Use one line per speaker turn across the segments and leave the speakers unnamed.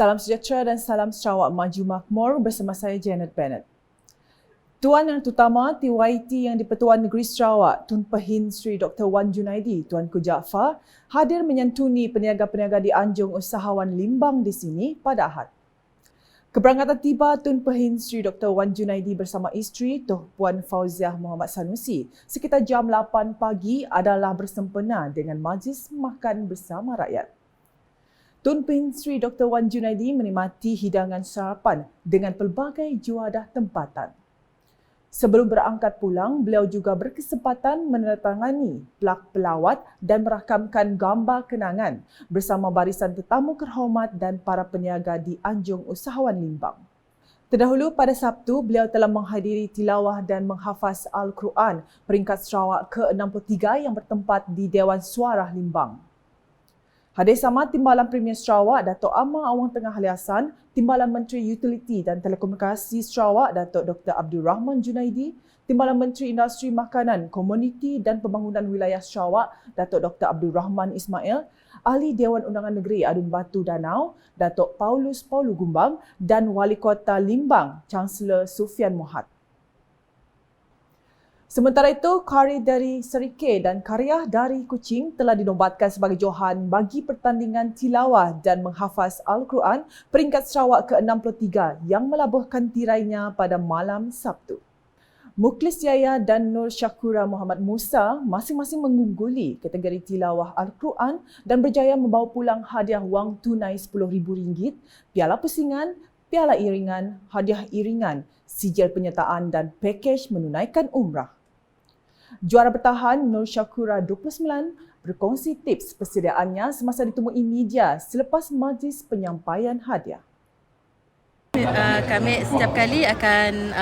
Salam sejahtera dan salam Sarawak Maju Makmur bersama saya Janet Bennett. Tuan Yang Terutama TYT yang di-Pertuan Negeri Sarawak, Tun Pehin Sri Dr. Wan Junaidi, Tuanku Jaafar, hadir menyantuni peniaga-peniaga di Anjung Usahawan Limbang di sini pada Ahad. Keberangkatan tiba Tun Pehin Sri Dr. Wan Junaidi bersama isteri Tuh Puan Fauziah Muhammad Sanusi sekitar jam 8 pagi adalah bersempena dengan majlis makan bersama rakyat. Tun Pehin Sri Dr. Wan Junaidi menikmati hidangan sarapan dengan pelbagai juadah tempatan. Sebelum berangkat pulang, beliau juga berkesempatan menandatangani plak pelawat dan merakamkan gambar kenangan bersama barisan tetamu terhormat dan para peniaga di Anjung Usahawan Limbang. Terdahulu pada Sabtu, beliau telah menghadiri tilawah dan menghafaz Al-Quran peringkat Sarawak ke-63 yang bertempat di Dewan Suara Limbang. Hadir sama Timbalan Premier Sarawak Datuk Amar Awang Tengah Ali Hassan, Timbalan Menteri Utiliti dan Telekomunikasi Sarawak Datuk Dr. Abdul Rahman Junaidi, Timbalan Menteri Industri Makanan, Komuniti dan Pembangunan Wilayah Sarawak Datuk Dr. Abdul Rahman Ismail, Ahli Dewan Undangan Negeri Adun Batu Danau Datuk Paulus Paulu Gumbang dan Wali Kota Limbang Chancellor Sufian Mohat. Sementara itu, karya dari Serike dan karya dari Kuching telah dinobatkan sebagai johan bagi pertandingan tilawah dan menghafaz Al-Quran peringkat Sarawak ke-63 yang melabuhkan tirainya pada malam Sabtu. Mukhlis Yaya dan Nur Syakura Muhammad Musa masing-masing mengungguli kategori tilawah Al-Quran dan berjaya membawa pulang hadiah wang tunai RM10,000, piala pusingan, piala iringan, hadiah iringan, sijil penyertaan dan pakej menunaikan umrah. Juara bertahan Nur Syakura 29 berkongsi tips persediaannya semasa ditemui media selepas majlis penyampaian hadiah.
Kami setiap kali akan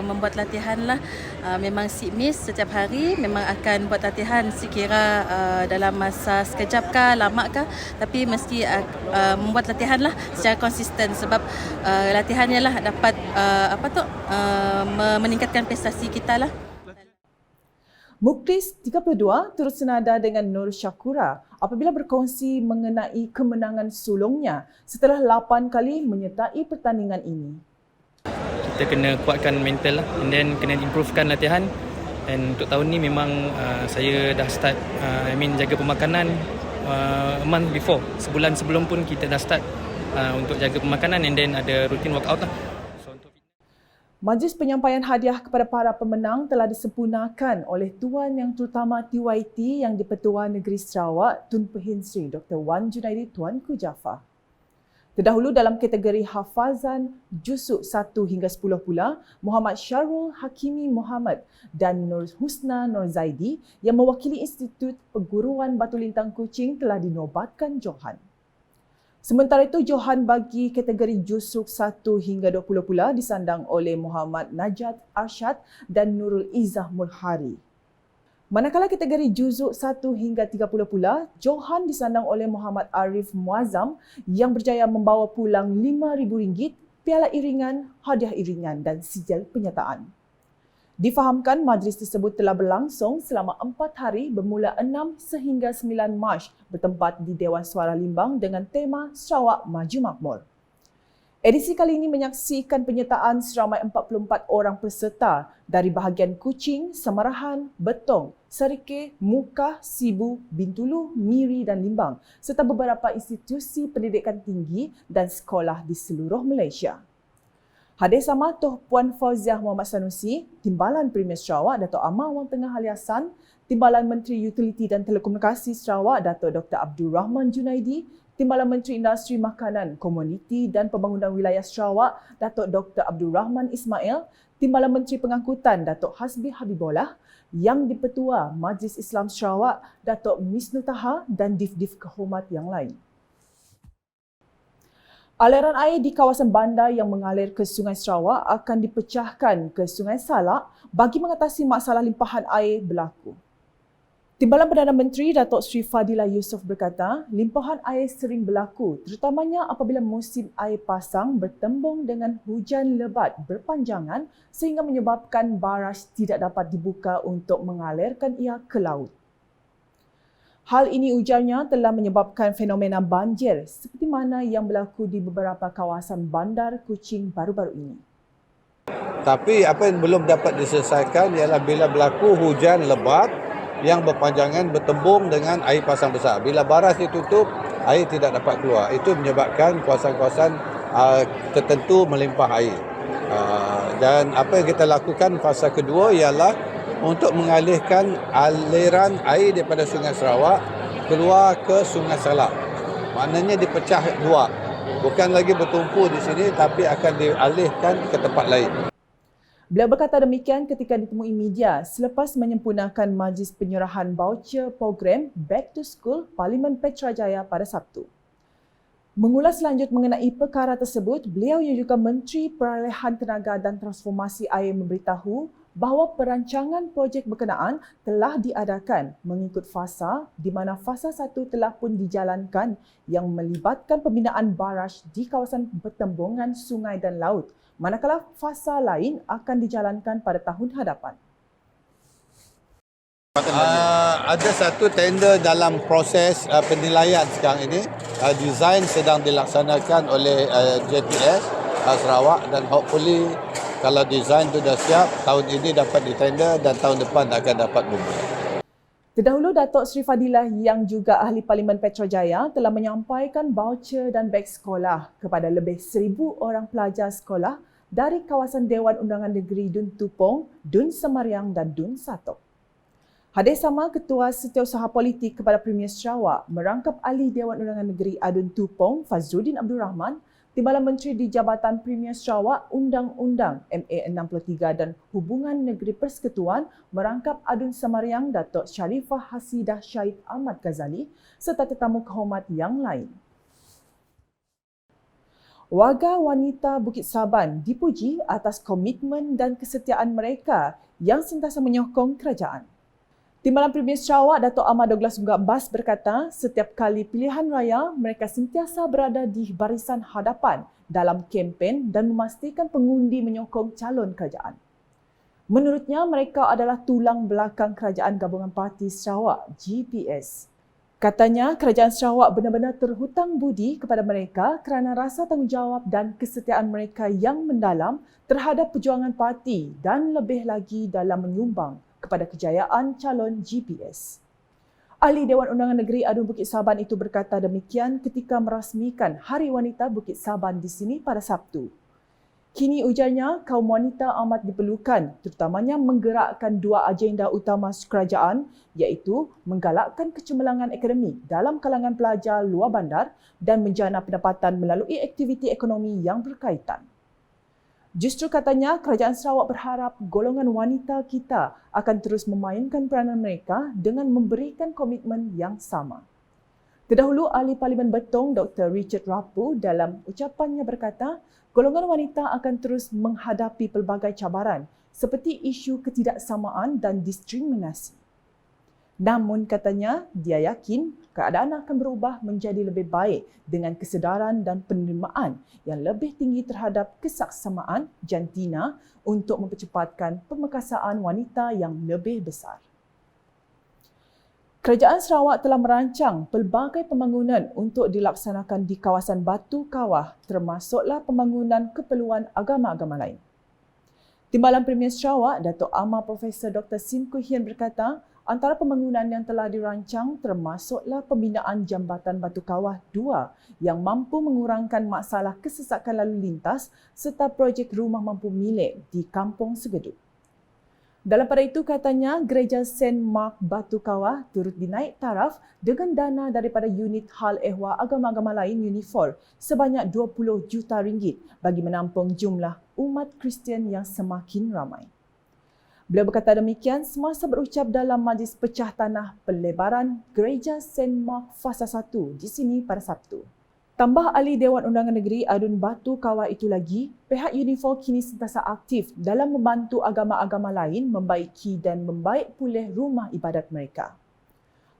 membuat latihan lah. Memang sikmis setiap hari, memang akan buat latihan sekira dalam masa sekejap kah, lama kah, tapi mesti membuat latihan lah secara konsisten sebab latihannya lah dapat meningkatkan prestasi kita lah.
Mukhlis 32 turut senada dengan Nur Syakura apabila berkongsi mengenai kemenangan sulungnya setelah 8 kali menyertai pertandingan ini.
Kita kena kuatkan mental lah, and then kena improvekan latihan. Dan untuk tahun ni memang saya dah start jaga pemakanan a month before. Sebulan sebelum pun kita dah start untuk jaga pemakanan, and then ada rutin workout lah.
Majlis penyampaian hadiah kepada para pemenang telah disempurnakan oleh Tuan Yang Terutama TYT yang di-Pertuan Negeri Sarawak, Tun Pehin Sri Dr. Wan Junaidi, Tuanku Jaafar. Terdahulu dalam kategori hafazan Jusuk 1 hingga 10 pula, Muhammad Syarul Hakimi Muhammad dan Nur Husna Nur Zaidi yang mewakili Institut Perguruan Batu Lintang Kuching telah dinobatkan johan. Sementara itu, johan bagi kategori Jusuk 1 hingga 20 pula disandang oleh Muhammad Najat Arsyad dan Nurul Izzah Mulhari. Manakala kategori Juzuk 1 hingga 30 pula, johan disandang oleh Muhammad Arif Muazzam yang berjaya membawa pulang RM5,000, piala iringan, hadiah iringan dan sijil penyertaan. Difahamkan majlis tersebut telah berlangsung selama 4 hari bermula 6 sehingga 9 Mac bertempat di Dewan Suara Limbang dengan tema Sarawak Maju Makmur. Edisi kali ini menyaksikan penyertaan seramai 44 orang peserta dari bahagian Kuching, Samarahan, Betong, Serike, Mukah, Sibu, Bintulu, Miri dan Limbang serta beberapa institusi pendidikan tinggi dan sekolah di seluruh Malaysia. Hadir sama Tuh Puan Fauziah Muhammad Sanusi, Timbalan Premier Sarawak Datuk Amar Awang Tengah Ali Hassan, Timbalan Menteri Utiliti dan Telekomunikasi Sarawak Datuk Dr. Abdul Rahman Junaidi, Timbalan Menteri Industri Makanan, Komuniti dan Pembangunan Wilayah Sarawak Datuk Dr. Abdul Rahman Ismail, Timbalan Menteri Pengangkutan Datuk Hasbi Habibullah, yang di-Pertua Majlis Islam Sarawak Datuk Misnu Taha dan Dif-Dif Kehormat yang lain. Aliran air di kawasan bandar yang mengalir ke Sungai Sarawak akan dipecahkan ke Sungai Salak bagi mengatasi masalah limpahan air berlaku. Timbalan Perdana Menteri Datuk Sri Fadilah Yusof berkata, limpahan air sering berlaku terutamanya apabila musim air pasang bertembung dengan hujan lebat berpanjangan sehingga menyebabkan baraj tidak dapat dibuka untuk mengalirkan ia ke laut. Hal ini ujarnya telah menyebabkan fenomena banjir seperti mana yang berlaku di beberapa kawasan bandar Kuching baru-baru ini.
Tapi apa yang belum dapat diselesaikan ialah bila berlaku hujan lebat yang berpanjangan bertembung dengan air pasang besar. Bila baras ditutup, air tidak dapat keluar. Itu menyebabkan kawasan-kawasan tertentu melimpah air. Dan apa yang kita lakukan fasa kedua ialah untuk mengalihkan aliran air daripada Sungai Sarawak keluar ke Sungai Salak. Maknanya dipecah dua. Bukan lagi bertumpu di sini tapi akan dialihkan ke tempat lain.
Beliau berkata demikian ketika ditemui media selepas menyempurnakan majlis penyerahan voucher program Back to School Parlimen Petrajaya pada Sabtu. Mengulas lanjut mengenai perkara tersebut, beliau yang juga Menteri Perolehan Tenaga dan Transformasi Air memberitahu bahawa perancangan projek berkenaan telah diadakan mengikut fasa di mana fasa 1 telah pun dijalankan yang melibatkan pembinaan baraj di kawasan pertembungan sungai dan laut, manakala fasa lain akan dijalankan pada tahun hadapan.
Ada satu tender dalam proses penilaian sekarang ini. Desain sedang dilaksanakan oleh JPS Sarawak dan hopefully kalau desain itu dah siap, tahun ini dapat ditender dan tahun depan akan dapat bermula.
Terdahulu, Datuk Seri Fadilah yang juga Ahli Parlimen Petrajaya telah menyampaikan voucher dan beg sekolah kepada lebih 1,000 orang pelajar sekolah dari kawasan Dewan Undangan Negeri Dun Tupong, Dun Semariang dan Dun Satok. Hadir sama Ketua Setiausaha Politik kepada Premier Sarawak merangkap Ahli Dewan Undangan Negeri Adun Tupong, Fazruddin Abdul Rahman, Timbalan Menteri di Jabatan Premier Sarawak Undang-Undang MA63 dan Hubungan Negeri Persekutuan merangkap Adun Semariang Datuk Sharifah Hasidah Syahid Ahmad Ghazali serta tetamu kehormat yang lain. Warga wanita Bukit Saban dipuji atas komitmen dan kesetiaan mereka yang sentiasa menyokong kerajaan. Timbalan Premier Sarawak Datuk Ahmad Douglas Munga Abbas berkata setiap kali pilihan raya mereka sentiasa berada di barisan hadapan dalam kempen dan memastikan pengundi menyokong calon kerajaan. Menurutnya mereka adalah tulang belakang Kerajaan Gabungan Parti Sarawak GPS. Katanya kerajaan Sarawak benar-benar terhutang budi kepada mereka kerana rasa tanggungjawab dan kesetiaan mereka yang mendalam terhadap perjuangan parti dan lebih lagi dalam menyumbang kepada kejayaan calon GPS. Ahli Dewan Undangan Negeri Adun Bukit Saban itu berkata demikian ketika merasmikan Hari Wanita Bukit Saban di sini pada Sabtu. Kini ujarnya kaum wanita amat diperlukan terutamanya menggerakkan dua agenda utama kerajaan iaitu menggalakkan kecemerlangan akademik dalam kalangan pelajar luar bandar dan menjana pendapatan melalui aktiviti ekonomi yang berkaitan. Justru katanya, Kerajaan Sarawak berharap golongan wanita kita akan terus memainkan peranan mereka dengan memberikan komitmen yang sama. Terdahulu, Ahli Parlimen Betong Dr. Richard Rapu dalam ucapannya berkata, golongan wanita akan terus menghadapi pelbagai cabaran seperti isu ketidaksamaan dan diskriminasi. Namun katanya, dia yakin keadaan akan berubah menjadi lebih baik dengan kesedaran dan penerimaan yang lebih tinggi terhadap kesaksamaan jantina untuk mempercepatkan pemerkasaan wanita yang lebih besar. Kerajaan Sarawak telah merancang pelbagai pembangunan untuk dilaksanakan di kawasan Batu Kawah termasuklah pembangunan keperluan agama-agama lain. Timbalan Premier Sarawak, Datuk Amar Profesor Dr. Sim Kui Hian berkata, antara pembangunan yang telah dirancang termasuklah pembinaan Jambatan Batu Kawah 2 yang mampu mengurangkan masalah kesesakan lalu lintas serta projek rumah mampu milik di Kampung Segedut. Dalam pada itu katanya, Gereja Saint Mark Batu Kawah turut dinaik taraf dengan dana daripada unit hal ehwal agama-agama lain UNIFOR sebanyak 20 juta ringgit bagi menampung jumlah umat Kristian yang semakin ramai. Beliau berkata demikian semasa berucap dalam majlis pecah tanah pelebaran Gereja Saint Mark Fasa 1 di sini pada Sabtu. Tambah Ahli Dewan Undangan Negeri Adun Batu Kawah itu lagi, pihak UNIFOR kini sentiasa aktif dalam membantu agama-agama lain membaiki dan membaik pulih rumah ibadat mereka.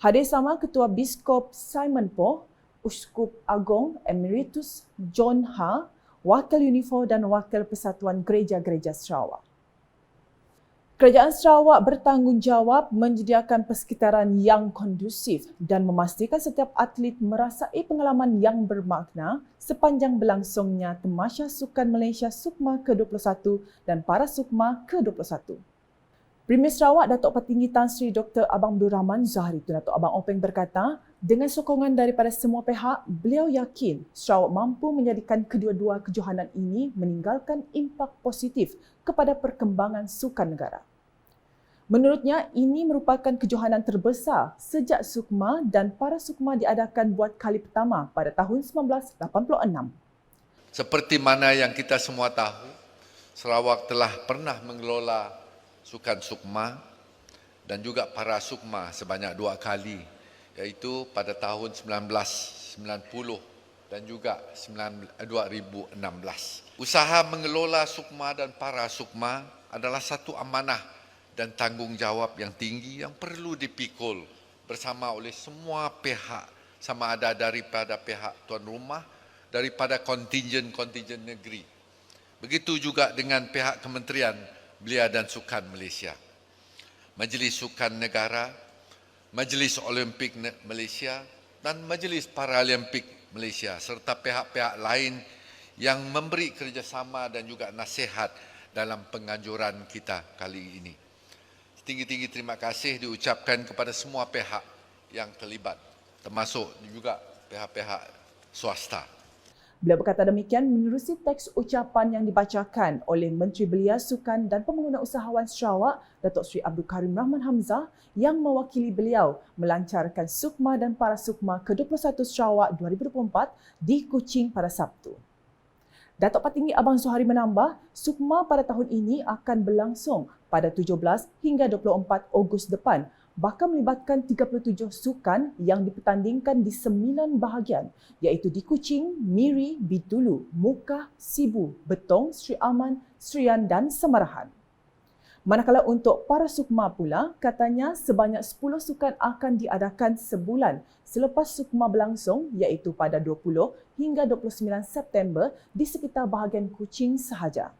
Hadir sama Ketua Biskop Simon Poh, Uskup Agong Emeritus John Ha, Wakil UNIFOR dan Wakil Persatuan Gereja-Gereja Sarawak. Kerajaan Sarawak bertanggungjawab menyediakan persekitaran yang kondusif dan memastikan setiap atlet merasai pengalaman yang bermakna sepanjang berlangsungnya Tamasya Sukan Malaysia Sukma ke-21 dan Para Sukma ke-21. Premier Sarawak Datuk Petinggi Tan Sri Dr. Abang Abdul Rahman Zahari Tun Datuk Abang Openg berkata, dengan sokongan daripada semua pihak, beliau yakin Sarawak mampu menjadikan kedua-dua kejohanan ini meninggalkan impak positif kepada perkembangan sukan negara. Menurutnya, ini merupakan kejohanan terbesar sejak Sukma dan Para Sukma diadakan buat kali pertama pada tahun 1986.
Seperti mana yang kita semua tahu, Sarawak telah pernah mengelola Sukan Sukma dan juga Para Sukma sebanyak 2 kali, iaitu pada tahun 1990 dan juga 2016. Usaha mengelola Sukma dan Para Sukma adalah satu amanah dan tanggungjawab yang tinggi yang perlu dipikul bersama oleh semua pihak, sama ada daripada pihak tuan rumah, daripada kontingen-kontingen negeri. Begitu juga dengan pihak Kementerian Belia dan Sukan Malaysia, Majlis Sukan Negara, Majlis Olimpik Malaysia dan Majlis Paralimpik Malaysia serta pihak-pihak lain yang memberi kerjasama dan juga nasihat dalam penganjuran kita kali ini. Tinggi-tinggi terima kasih diucapkan kepada semua pihak yang terlibat, termasuk juga pihak-pihak swasta.
Beliau berkata demikian menerusi teks ucapan yang dibacakan oleh Menteri Belia, Sukan dan Pembangunan Usahawan Sarawak, Datuk Seri Abdul Karim Rahman Hamzah yang mewakili beliau melancarkan Sukma dan Para Sukma ke-21 Sarawak 2024 di Kuching pada Sabtu. Datuk Petinggi Abang Zuhari menambah, Sukma pada tahun ini akan berlangsung pada 17 hingga 24 Ogos depan, bahkan melibatkan 37 sukan yang dipertandingkan di 9 bahagian, iaitu di Kuching, Miri, Bintulu, Mukah, Sibu, Betong, Sri Aman, Serian dan Semarahan. Manakala untuk Para Sukma pula, katanya sebanyak 10 sukan akan diadakan sebulan selepas Sukma berlangsung, iaitu pada 20 hingga 29 September di sekitar bahagian Kuching sahaja.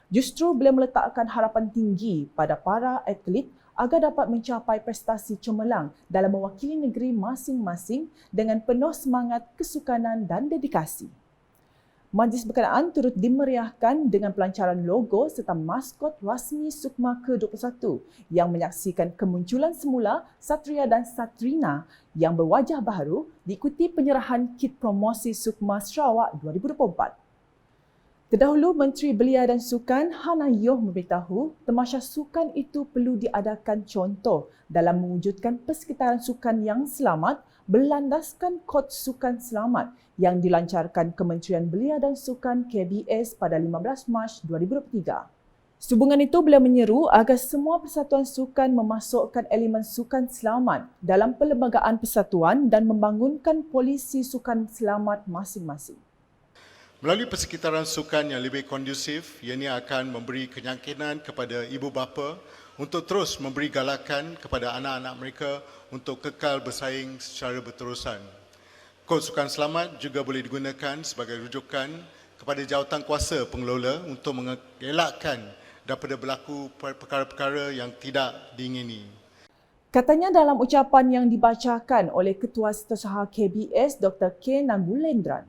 Justru beliau meletakkan harapan tinggi pada para atlet agar dapat mencapai prestasi cemerlang dalam mewakili negeri masing-masing dengan penuh semangat kesukanan dan dedikasi. Majlis berkenaan turut dimeriahkan dengan pelancaran logo serta maskot rasmi Sukma ke-21 yang menyaksikan kemunculan semula Satria dan Satrina yang berwajah baru diikuti penyerahan kit promosi Sukma Sarawak 2024. Terdahulu, Menteri Belia dan Sukan Hana Yoh memberitahu Tamasya Sukan itu perlu diadakan contoh dalam mewujudkan persekitaran sukan yang selamat berlandaskan kod sukan selamat yang dilancarkan Kementerian Belia dan Sukan KBS pada 15 Mac 2023. Sehubungan itu, beliau menyeru agar semua persatuan sukan memasukkan elemen sukan selamat dalam perlembagaan persatuan dan membangunkan polisi sukan selamat masing-masing.
Melalui persekitaran sukan yang lebih kondusif, ianya akan memberi keyakinan kepada ibu bapa untuk terus memberi galakan kepada anak-anak mereka untuk kekal bersaing secara berterusan. Kod Sukan Selamat juga boleh digunakan sebagai rujukan kepada jawatan kuasa pengelola untuk mengelakkan daripada berlaku perkara-perkara yang tidak diingini.
Katanya dalam ucapan yang dibacakan oleh Ketua Setiausaha KBS Dr. K. Nambulendran,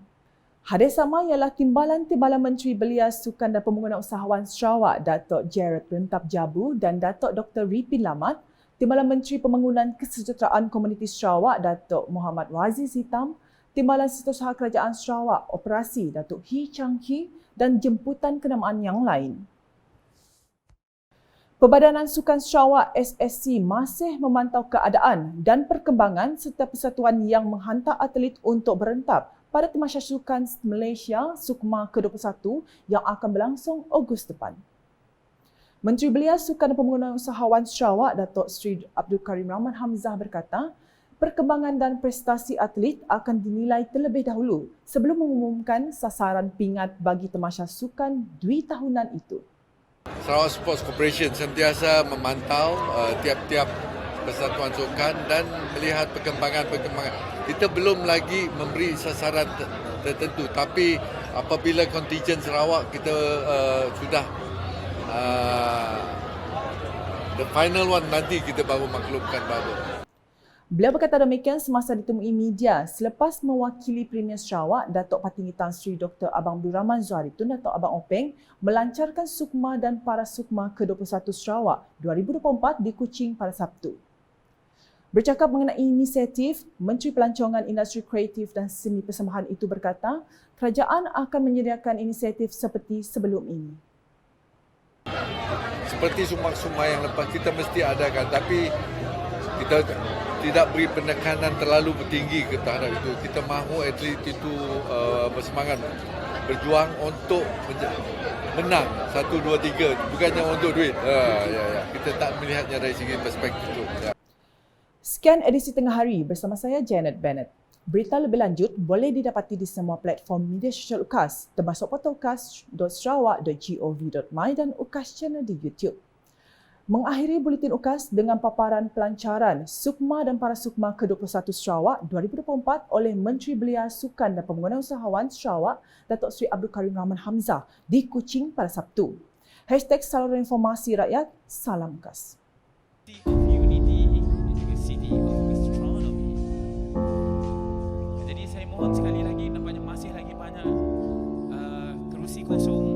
hadir sama ialah Timbalan Menteri Belia, Sukan dan Pembangunan Usahawan Sarawak Datuk Jared Rentap Jabu dan Datuk Dr. Ripin Lamat, Timbalan Menteri Pembangunan Kesejahteraan Komuniti Sarawak Datuk Muhammad Waziz Hitam, Timbalan Setiausaha Kerajaan Sarawak Operasi Datuk Hee Chang Hee dan jemputan kenamaan yang lain. Perbadanan Sukan Sarawak SSC masih memantau keadaan dan perkembangan setiap persatuan yang menghantar atlet untuk berentap pada Tamasya Sukan Malaysia Sukma ke-21 yang akan berlangsung Ogos depan. Menteri Belia, Sukan dan Pembangunan Usahawan Sarawak Datuk Seri Abdul Karim Rahman Hamzah berkata, perkembangan dan prestasi atlet akan dinilai terlebih dahulu sebelum mengumumkan sasaran pingat bagi Tamasya Sukan 2 tahunan itu.
Sarawak Sports Corporation sentiasa memantau tiap-tiap persatuan sukan dan melihat perkembangan. Kita belum lagi memberi sasaran tertentu, tapi apabila kontingen Sarawak kita sudah The final one nanti kita baru maklumkan baru.
Beliau berkata demikian semasa ditemui media selepas mewakili Premier Sarawak, Datuk Patinggi Tan Sri Dr. Abang Abdul Rahman Zuharitun Datuk Abang Openg melancarkan Sukma dan Para Sukma ke-21 Sarawak 2024 di Kuching pada Sabtu. Bercakap mengenai inisiatif, Menteri Pelancongan Industri Kreatif dan Seni Persembahan itu berkata, kerajaan akan menyediakan inisiatif seperti sebelum ini.
Seperti sumbang-sumbang yang lepas kita mesti adakan, tapi kita tidak beri penekanan terlalu tinggi ke terhadap itu. Kita mahu atlet itu bersemangat berjuang untuk menang 1, 2, 3, bukannya untuk duit. Kita tak melihatnya dari segi perspektif itu.
Sekian edisi Tengah Hari bersama saya Janet Bennett. Berita lebih lanjut boleh didapati di semua platform media sosial UKAS termasuk portal ukas.sarawak.gov.my dan UKAS Channel di YouTube. Mengakhiri buletin UKAS dengan paparan pelancaran Sukma dan Para Sukma ke-21 Sarawak 2024 oleh Menteri Belia Sukan dan Pembangunan Usahawan Sarawak Datuk Seri Abdul Karim Rahman Hamzah di Kuching pada Sabtu. #Saluran Informasi Rakyat, Salam UKAS.
Jadi saya mohon sekali lagi, nampaknya masih lagi banyak kerusi kosong